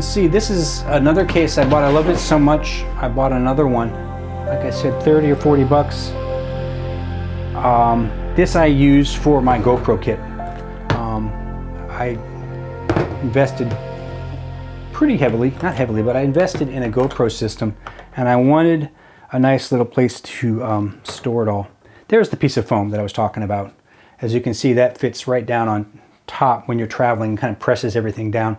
can see, this is another case I bought. I love it so much, I bought another one. Like I said, 30 or 40 bucks. This I use for my GoPro kit. I invested pretty heavily, not heavily, but I invested in a GoPro system, and I wanted a nice little place to store it all. There's the piece of foam that I was talking about. As you can see, that fits right down on top when you're traveling, kind of presses everything down.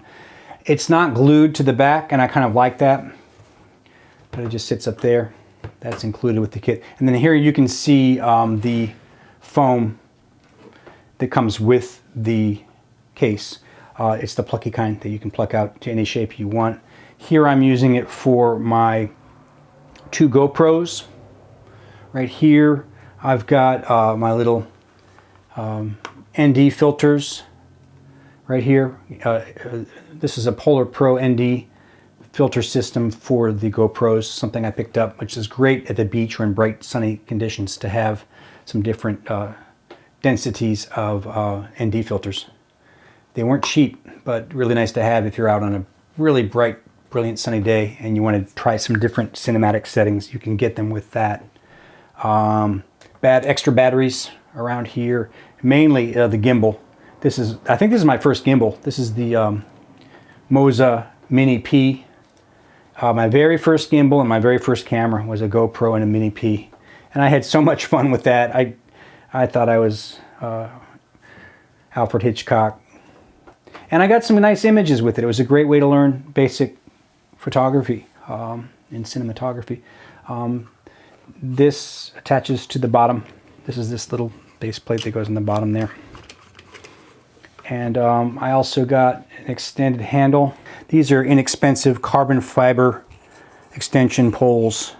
It's not glued to the back, and I kind of like that, but it just sits up there. That's included with the kit. And then here you can see the foam that comes with the case. It's the plucky kind that you can pluck out to any shape you want. Here I'm using it for my 2 GoPros. Right here I've got my little ND filters. Right here, this is a Polar Pro ND filter system for the GoPros, something I picked up, which is great at the beach or in bright sunny conditions to have some different densities of ND filters. They weren't cheap, but really nice to have if you're out on a really bright, brilliant sunny day and you want to try some different cinematic settings. You can get them with that. Extra batteries around here, mainly the gimbal. I think this is my first gimbal. This is the Moza Mini P. My very first gimbal and my very first camera was a GoPro and a Mini P. And I had so much fun with that. I thought I was Alfred Hitchcock. And I got some nice images with it. It was a great way to learn basic photography and cinematography. This attaches to the bottom. This is this little base plate that goes in the bottom there. And I also got an extended handle. These are inexpensive carbon fiber extension poles,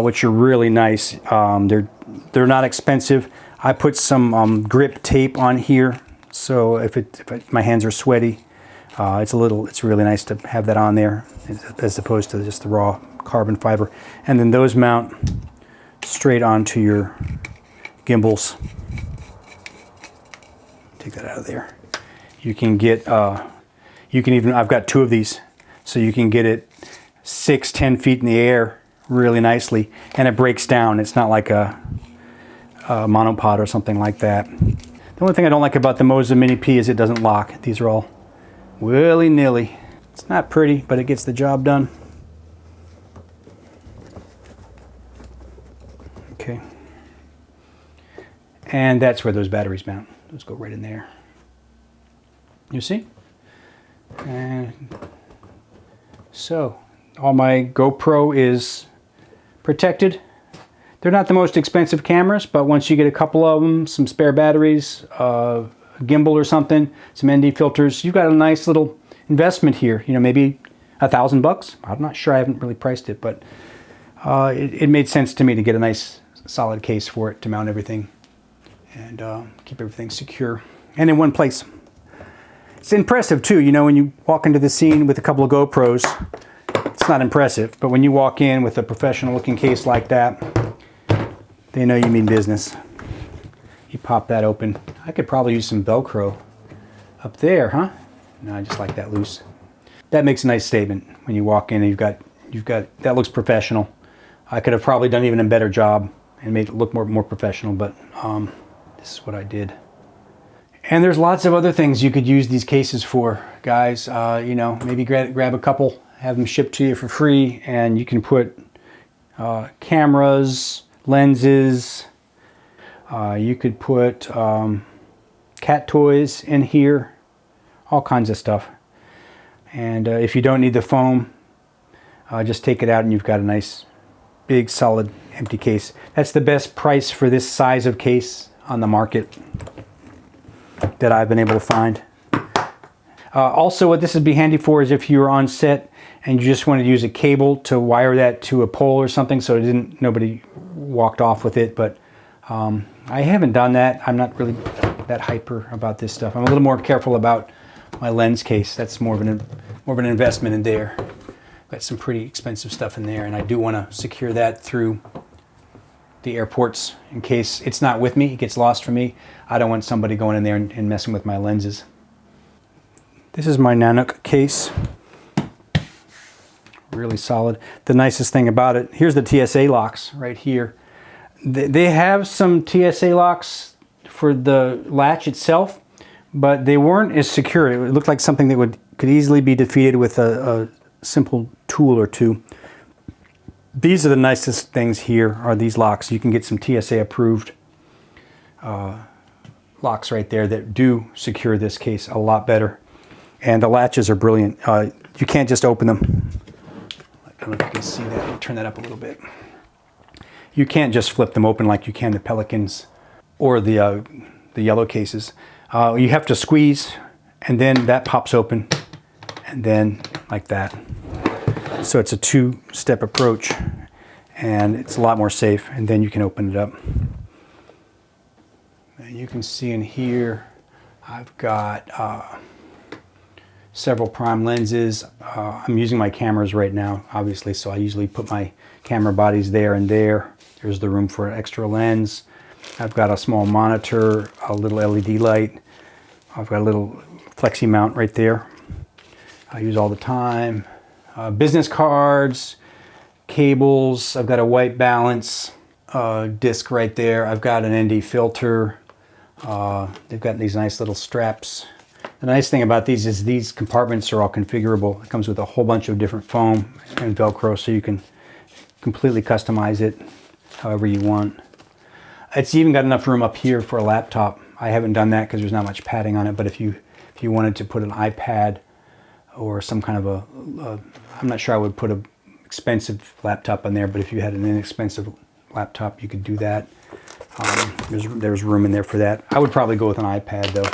which are really nice. They're not expensive. I put some grip tape on here, so if my hands are sweaty, it's really nice to have that on there as opposed to just the raw carbon fiber. And then those mount straight onto your gimbals. Take that out of there. You can get, I've got 2 of these, so you can get it 6-10 feet in the air really nicely, and it breaks down. It's not like a monopod or something like that. The only thing I don't like about the Moza Mini P is it doesn't lock. These are all willy-nilly. It's not pretty, but it gets the job done. Okay. And that's where those batteries mount. Those go right in there. You see? And so all my GoPro is protected. They're not the most expensive cameras, but once you get a couple of them, some spare batteries, a gimbal or something, some ND filters, you've got a nice little investment here. You know, maybe $1,000. I'm not sure. I haven't really priced it, but it made sense to me to get a nice solid case for it to mount everything and keep everything secure and in one place. It's impressive too, you know, when you walk into the scene with a couple of GoPros, it's not impressive, but when you walk in with a professional looking case like that, they know you mean business. You pop that open. I could probably use some Velcro up there, huh? No, I just like that loose. That makes a nice statement when you walk in and you've got that looks professional. I could have probably done even a better job and made it look more professional, but this is what I did. And there's lots of other things you could use these cases for, guys. You know, maybe grab a couple, have them shipped to you for free, and you can put cameras, lenses. You could put cat toys in here, all kinds of stuff. And if you don't need the foam, just take it out and you've got a nice, big, solid, empty case. That's the best price for this size of case on the market that I've been able to find. Also, what this would be handy for is if you're on set and you just want to use a cable to wire that to a pole or something so nobody walked off with it. But I haven't done that. I'm not really that hyper about this stuff. I'm a little more careful about my lens case. That's more of an investment in there. Got some pretty expensive stuff in there, and I do want to secure that through the airports in case it's not with me, it gets lost from me. I don't want somebody going in there and messing with my lenses. This is my Nanuk case. really solid. The nicest thing about it, here's the TSA locks right here. They have some TSA locks for the latch itself, but they weren't as secure. It looked like something that could easily be defeated with a simple tool or two. These are the nicest things here, are these locks. You can get some TSA approved locks right there that do secure this case a lot better. And the latches are brilliant. You can't just open them. I don't know if you can see that. I'll turn that up a little bit. You can't just flip them open like you can the Pelicans or the yellow cases. You have to squeeze, and then that pops open, and then like that. So it's a two-step approach, and it's a lot more safe, and then you can open it up. And you can see in here, I've got several prime lenses. I'm using my cameras right now, obviously, so I usually put my camera bodies there and there. There's the room for an extra lens. I've got a small monitor, a little LED light. I've got a little flexi mount right there I use all the time. Business cards, cables. I've got a white balance disc right there. I've got an ND filter. They've got these nice little straps. The nice thing about these is these compartments are all configurable. It comes with a whole bunch of different foam and Velcro, so you can completely customize it however you want. It's even got enough room up here for a laptop. I haven't done that because there's not much padding on it, but if you wanted to put an iPad or some kind of I'm not sure I would put an expensive laptop on there, but if you had an inexpensive laptop, you could do that. There's room in there for that. I would probably go with an iPad though,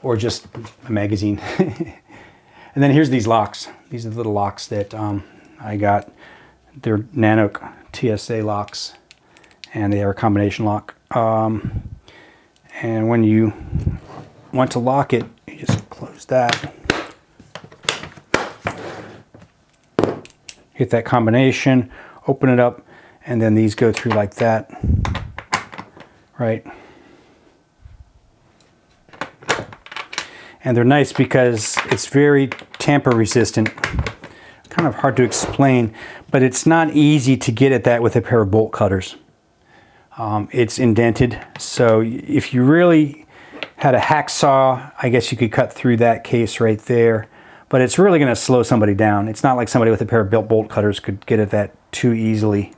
or just a magazine. And then here's these locks. These are the little locks that I got. They're Nanuk TSA locks, and they are a combination lock. And when you want to lock it, you just close that. Hit that combination, open it up, and then these go through like that, right? And they're nice because it's very tamper resistant. Kind of hard to explain, but it's not easy to get at that with a pair of bolt cutters. It's indented, so if you really had a hacksaw, I guess you could cut through that case right there, but it's really going to slow somebody down. It's not like somebody with a pair of bolt cutters could get at that too easily.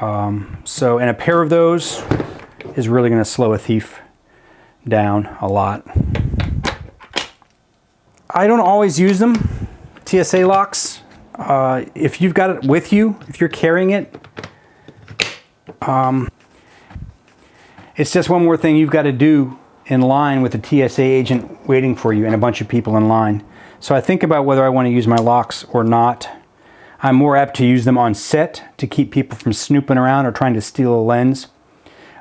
And a pair of those is really going to slow a thief down a lot. I don't always use them, TSA locks. If you've got it with you, if you're carrying it, it's just one more thing you've got to do in line with the TSA agent waiting for you and a bunch of people in line. So I think about whether I want to use my locks or not. I'm more apt to use them on set to keep people from snooping around or trying to steal a lens.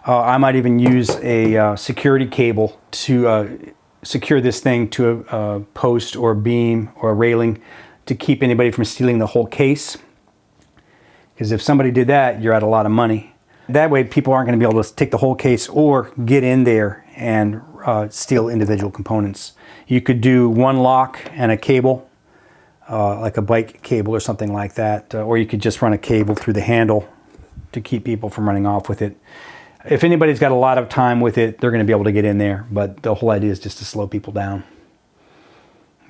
I might even use a security cable to secure this thing to a post or a beam or a railing to keep anybody from stealing the whole case. Because if somebody did that, you're out a lot of money. That way people aren't going to be able to take the whole case or get in there and steal individual components. You could do one lock and a cable, like a bike cable or something like that, or you could just run a cable through the handle to keep people from running off with it. If anybody's got a lot of time with it, they're going to be able to get in there, but the whole idea is just to slow people down.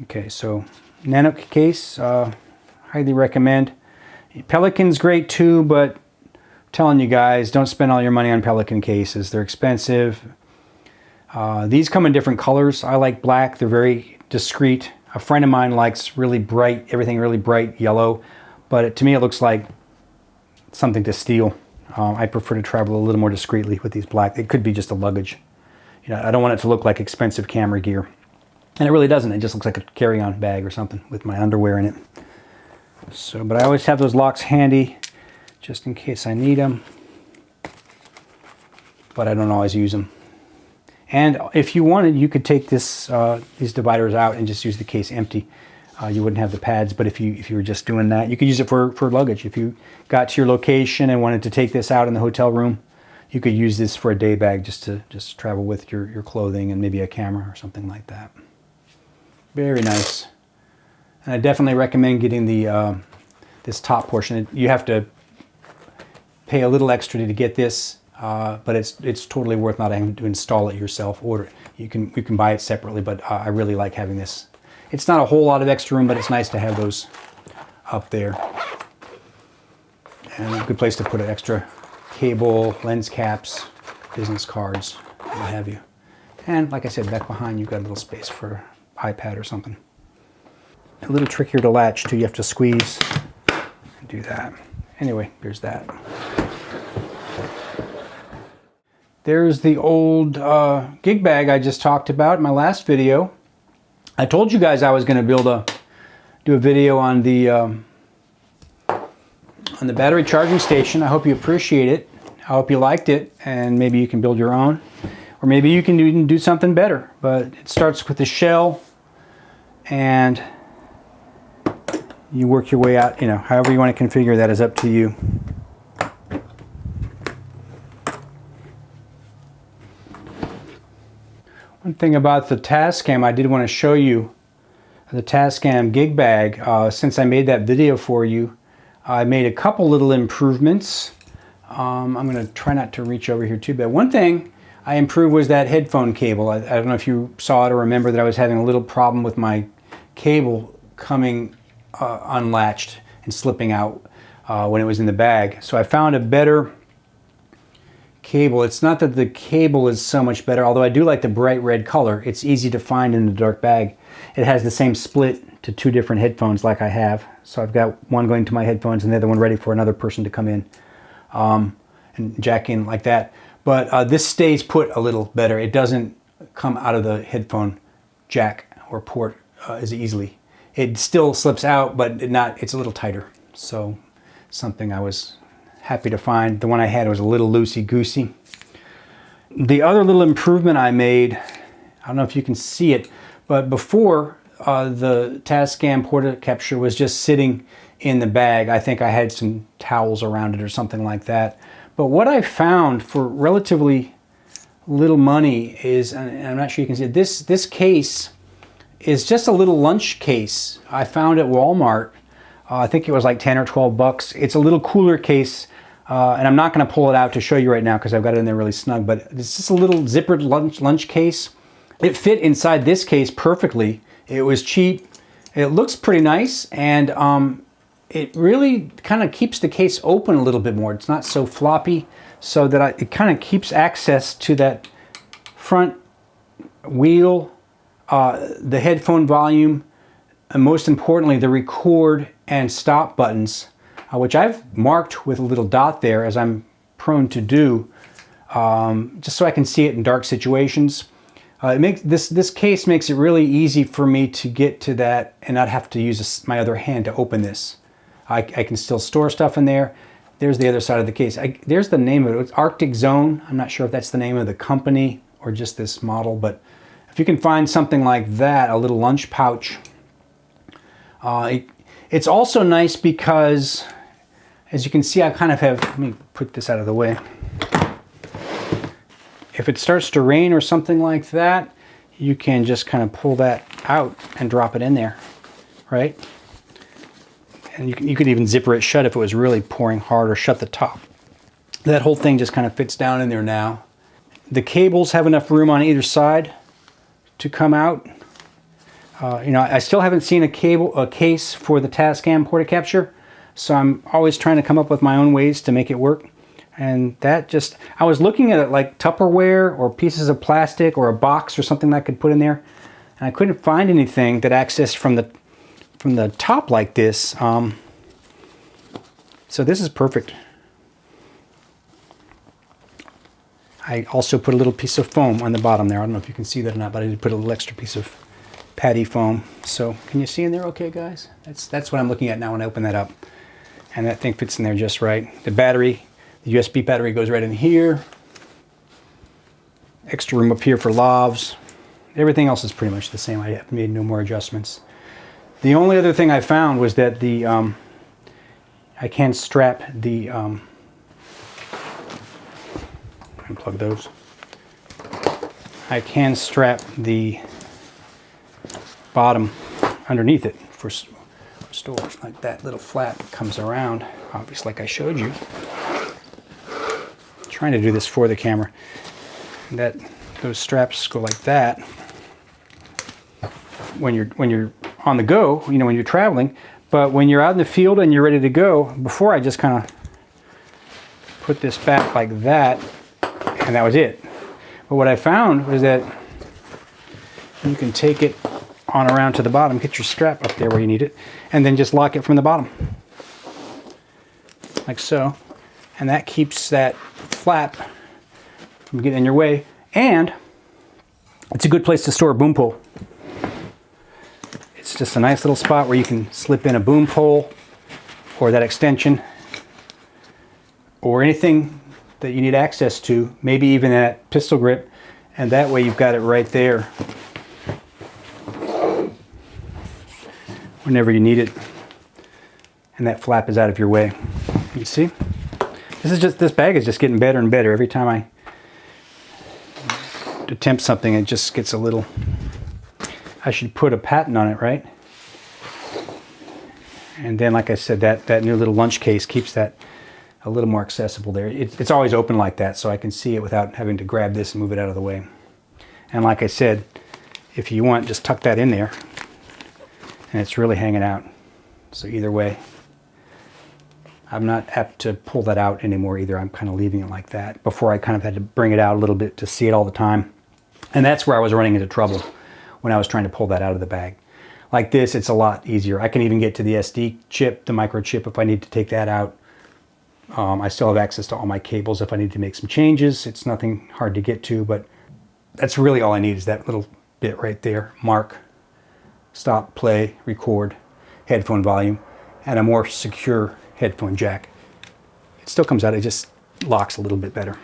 Okay, so Nanuk case, highly recommend. Pelican's great too, but I'm telling you guys, don't spend all your money on Pelican cases. They're expensive. These come in different colors. I like black. They're very discreet. A friend of mine likes really bright, everything really bright yellow, but to me it looks like something to steal. I prefer to travel a little more discreetly with these black. It could be just a luggage. You know, I don't want it to look like expensive camera gear. And it really doesn't. It just looks like a carry-on bag or something with my underwear in it. So, but I always have those locks handy just in case I need them. But I don't always use them. And if you wanted, you could take this these dividers out and just use the case empty. You wouldn't have the pads, but if you were just doing that, you could use it for luggage. If you got to your location and wanted to take this out in the hotel room, you could use this for a day bag just to travel with your clothing and maybe a camera or something like that. Very nice. And I definitely recommend getting the this top portion. You have to pay a little extra to get this, but it's totally worth not having to install it yourself. Order you can buy it separately, but I really like having this. It's not a whole lot of extra room, but it's nice to have those up there. And a good place to put an extra cable, lens caps, business cards, what have you. And like I said, back behind you've got a little space for iPad or something. A little trickier to latch too. You have to squeeze and do that. Anyway, there's that. There's the old gig bag I just talked about in my last video. I told you guys I was going to do a video on the battery charging station. I hope you appreciate it. I hope you liked it, and maybe you can build your own, or maybe you can even do something better. But it starts with the shell, and you work your way out. You know, however you want to configure that is up to you. One thing about the Tascam, I did want to show you the Tascam gig bag. Since I made that video for you, I made a couple little improvements. I'm going to try not to reach over here too bad. One thing I improved was that headphone cable. I don't know if you saw it or remember that I was having a little problem with my cable coming unlatched and slipping out when it was in the bag. So I found a better cable. It's not that the cable is so much better, although I do like the bright red color. It's easy to find in the dark bag. It has the same split to two different headphones like I have. So I've got one going to my headphones and the other one ready for another person to come in and jack in like that. But this stays put a little better. It doesn't come out of the headphone jack or port as easily. It still slips out, but it's a little tighter. So something I was happy to find. The one I had was a little loosey-goosey. The other little improvement I made, I don't know if you can see it, but before the Tascam Portacapture was just sitting in the bag. I think I had some towels around it or something like that. But what I found for relatively little money is, and I'm not sure you can see it, this case is just a little lunch case I found at Walmart. I think it was like 10 or 12 bucks. It's a little cooler case, and I'm not going to pull it out to show you right now because I've got it in there really snug, but it's just a little zippered lunch case. It fit inside this case perfectly. It was cheap. It looks pretty nice, and it really kind of keeps the case open a little bit more. It's not so floppy, so that it kind of keeps access to that front wheel, the headphone volume, and most importantly, the record and stop buttons, which I've marked with a little dot there, as I'm prone to do, just so I can see it in dark situations. This case makes it really easy for me to get to that and not have to use my other hand to open this. I can still store stuff in there. There's the other side of the case. There's the name of it. It's Arctic Zone. I'm not sure if that's the name of the company or just this model, but if you can find something like that, a little lunch pouch. It's also nice because, as you can see, I kind of have, let me put this out of the way. If it starts to rain or something like that, you can just kind of pull that out and drop it in there, right? And you could even zipper it shut if it was really pouring hard, or shut the top. That whole thing just kind of fits down in there now. The cables have enough room on either side to come out. You know, I still haven't seen a case for the Tascam Portacapture, so I'm always trying to come up with my own ways to make it work. And that just, I was looking at it like Tupperware or pieces of plastic or a box or something that I could put in there, and I couldn't find anything that accessed from the top like this. So this is perfect. I also put a little piece of foam on the bottom there. I don't know if you can see that or not, but I did put a little extra piece of patty foam. So can you see in there okay, guys? That's what I'm looking at now when I open that up. And that thing fits in there just right. The battery, the USB battery goes right in here. Extra room up here for lavs. Everything else is pretty much the same. I have made no more adjustments. The only other thing I found was that the I can strap the unplug those. I can strap the bottom underneath it for storage. Like that little flap comes around, obviously, like I showed you. I'm trying to do this for the camera. And those straps go like that. When you're on the go, you know, when you're traveling, but when you're out in the field and you're ready to go, before I just kind of put this back like that, and that was it. But what I found was that you can take it on around to the bottom, get your strap up there where you need it, and then just lock it from the bottom, like so. And that keeps that flap from getting in your way, and it's a good place to store a boom pole. It's just a nice little spot where you can slip in a boom pole or that extension or anything that you need access to, maybe even that pistol grip, and that way you've got it right there whenever you need it, and that flap is out of your way. You see? This bag is just getting better and better. Every time I attempt something, it just gets a little... I should put a patent on it, right? And then, like I said, that new little lunch case keeps that a little more accessible there. It's always open like that, so I can see it without having to grab this and move it out of the way. And like I said, if you want, just tuck that in there, and it's really hanging out. So either way, I'm not apt to pull that out anymore either. I'm kind of leaving it like that. Before I kind of had to bring it out a little bit to see it all the time. And that's where I was running into trouble when I was trying to pull that out of the bag. Like this, it's a lot easier. I can even get to the SD chip, the microchip, if I need to take that out. I still have access to all my cables if I need to make some changes. It's nothing hard to get to, but that's really all I need is that little bit right there. Mark, stop, play, record, headphone volume, and a more secure headphone jack. It still comes out, it just locks a little bit better.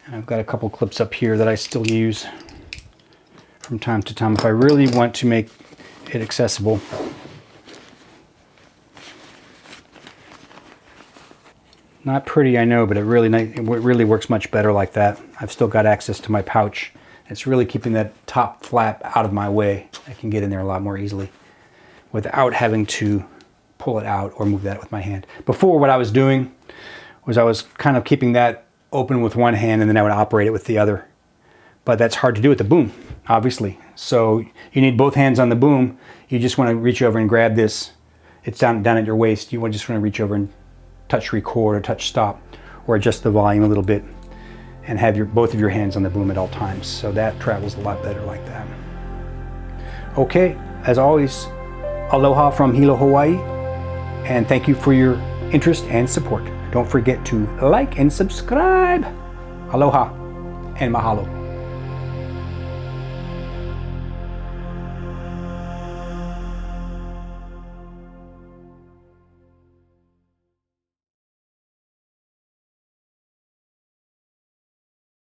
And I've got a couple clips up here that I still use from time to time if I really want to make it accessible. Not pretty, I know, but it really works much better like that. I've still got access to my pouch. It's really keeping that top flap out of my way. I can get in there a lot more easily without having to pull it out or move that with my hand. Before, what I was doing was I was kind of keeping that open with one hand and then I would operate it with the other. But that's hard to do with the boom, obviously. So you need both hands on the boom. You just want to reach over and grab this. It's down at your waist. You just want to reach over and touch record or touch stop or adjust the volume a little bit and have both of your hands on the boom at all times. So that travels a lot better like that. Okay, as always, aloha from Hilo, Hawaii, and thank you for your interest and support. Don't forget to like and subscribe. Aloha and mahalo.